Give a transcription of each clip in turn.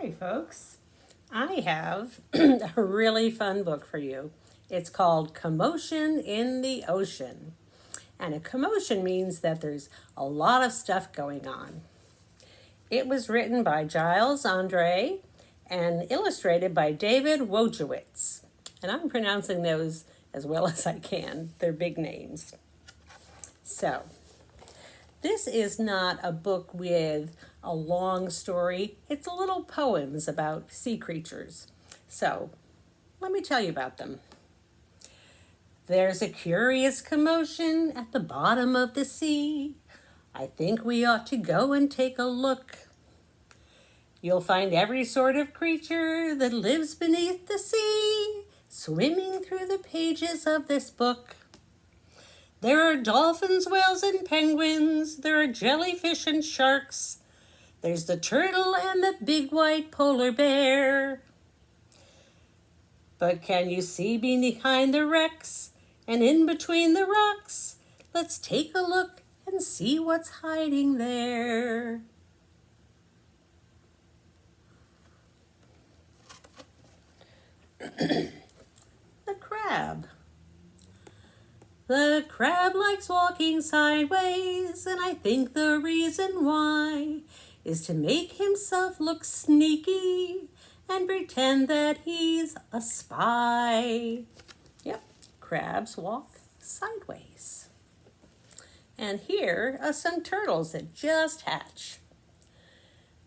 Hi, folks. I have a really fun book for you. It's called Commotion in the Ocean. And a commotion means that there's a lot of stuff going on. It was written by Giles Andreae and illustrated by David Wojciech. And I'm pronouncing those as well as I can. They're big names. So, this is not a book with a long story. It's little poems about sea creatures. So, let me tell you about them. There's a curious commotion at the bottom of the sea. I think we ought to go and take a look. You'll find every sort of creature that lives beneath the sea, swimming through the pages of this book. There are dolphins, whales, and penguins. There are jellyfish and sharks. There's the turtle and the big white polar bear. But can you see behind the wrecks and in between the rocks? Let's take a look and see what's hiding there. The crab. The crab likes walking sideways, and I think the reason why is to make himself look sneaky and pretend that he's a spy. Yep, crabs walk sideways. And here are some turtles that just hatch.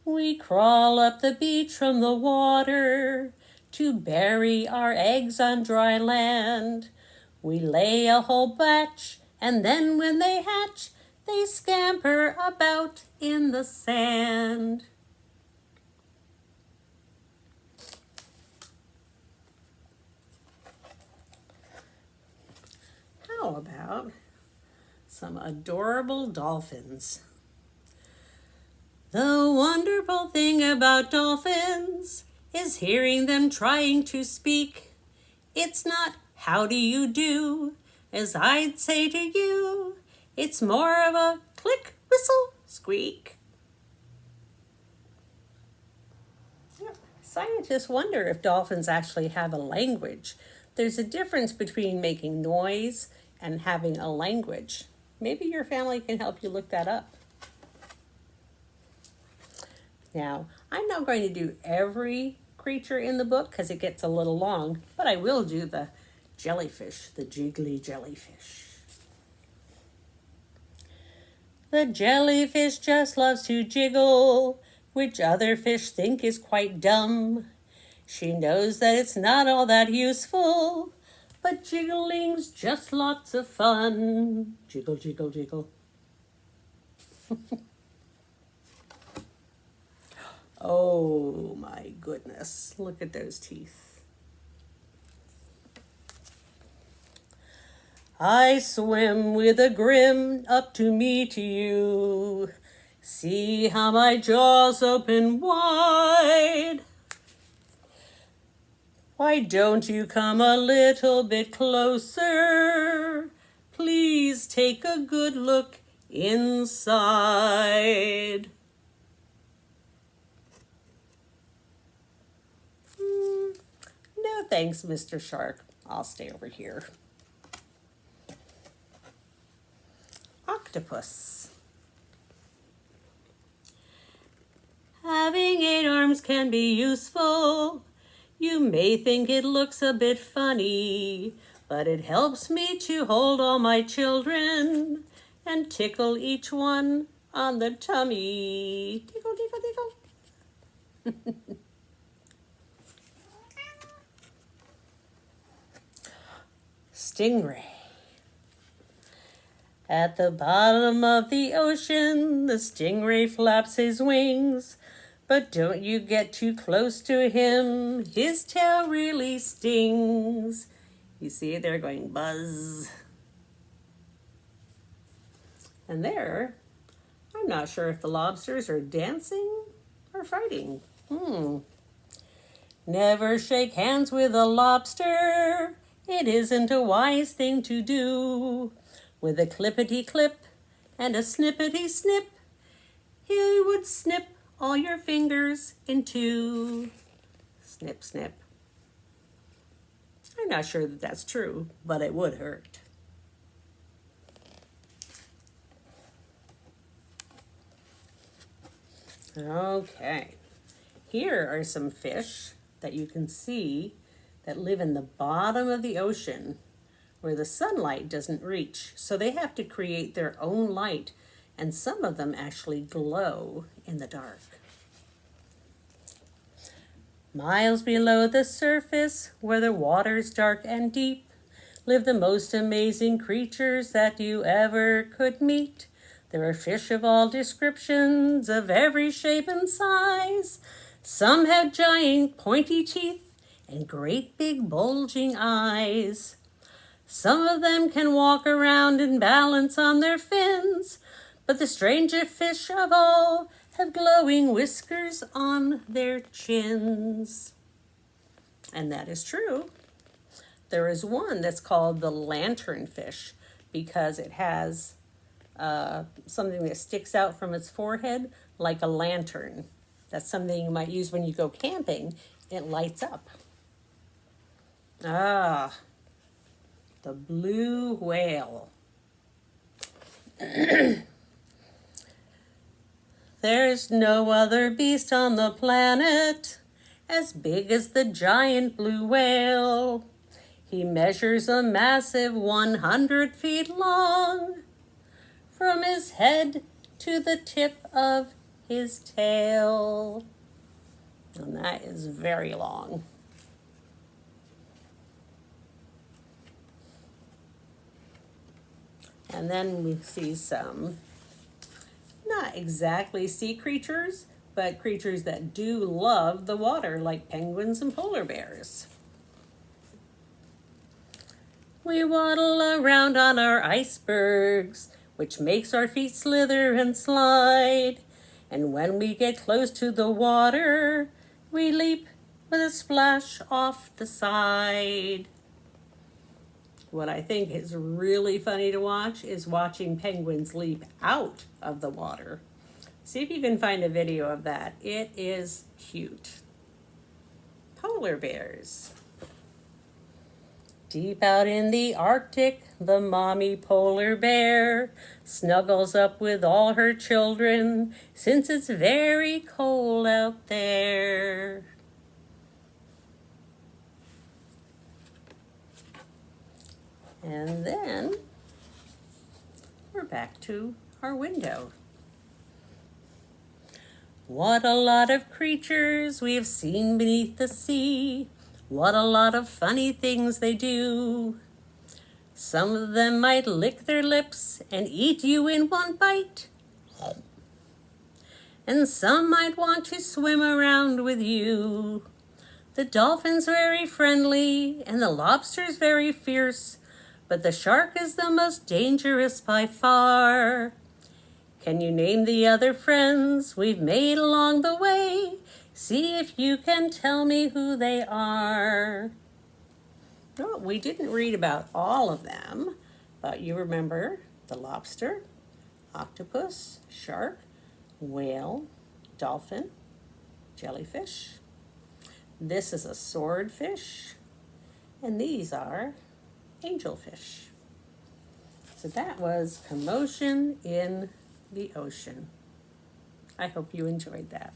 We crawl up the beach from the water to bury our eggs on dry land. We lay a whole batch, and then when they hatch, they scamper about in the sand. How about some adorable dolphins? The wonderful thing about dolphins is hearing them trying to speak. It's not "How do you do?" as I'd say to you. It's more of a click, whistle, squeak. Scientists wonder if dolphins actually have a language. There's a difference between making noise and having a language. Maybe your family can help you look that up. Now, I'm not going to do every creature in the book because it gets a little long, but I will do the jellyfish, the jiggly jellyfish. The jellyfish just loves to jiggle, which other fish think is quite dumb. She knows that it's not all that useful, but jiggling's just lots of fun. Jiggle, jiggle, jiggle. Oh my goodness, look at those teeth. I swim with a grin up to meet you. See how my jaws open wide. Why don't you come a little bit closer? Please take a good look inside. No thanks, Mr. Shark. I'll stay over here. Octopus. Having 8 arms can be useful. You may think it looks a bit funny, but it helps me to hold all my children and tickle each one on the tummy. Tickle, tickle, tickle. Stingray. At the bottom of the ocean, the stingray flaps his wings. But don't you get too close to him, his tail really stings. You see, they're going buzz. And there, I'm not sure if the lobsters are dancing or fighting. Never shake hands with a lobster. It isn't a wise thing to do. With a clippity-clip and a snippety-snip, he would snip all your fingers in two. Snip, snip. I'm not sure that that's true, but it would hurt. Okay, here are some fish that you can see that live in the bottom of the ocean where the sunlight doesn't reach. So they have to create their own light, and some of them actually glow in the dark. Miles below the surface, where the water's dark and deep, live the most amazing creatures that you ever could meet. There are fish of all descriptions, of every shape and size. Some have giant pointy teeth and great big bulging eyes. Some of them can walk around and balance on their fins, but the strangest fish of all have glowing whiskers on their chins. And that is true. There is one that's called the lanternfish because it has something that sticks out from its forehead like a lantern. That's something you might use when you go camping. It lights up. Ah, the blue whale. There's no other beast on the planet as big as the giant blue whale. He measures a massive 100 feet long, from his head to the tip of his tail. And that is very long. And then we see some, not exactly sea creatures, but creatures that do love the water, like penguins and polar bears. We waddle around on our icebergs, which makes our feet slither and slide. And when we get close to the water, we leap with a splash off the side. What I think is really funny to watch is watching penguins leap out of the water. See if you can find a video of that. It is cute. Polar bears. Deep out in the Arctic, the mommy polar bear snuggles up with all her children since it's very cold out there. And then we're back to our window. What a lot of creatures we have seen beneath the sea. What a lot of funny things they do. Some of them might lick their lips and eat you in one bite. And some might want to swim around with you. The dolphin's very friendly and the lobster's very fierce, but the shark is the most dangerous by far. Can you name the other friends we've made along the way? See if you can tell me who they are. No, we didn't read about all of them, but you remember the lobster, octopus, shark, whale, dolphin, jellyfish. This is a swordfish, and these are angelfish. So that was Commotion in the Ocean. I hope you enjoyed that.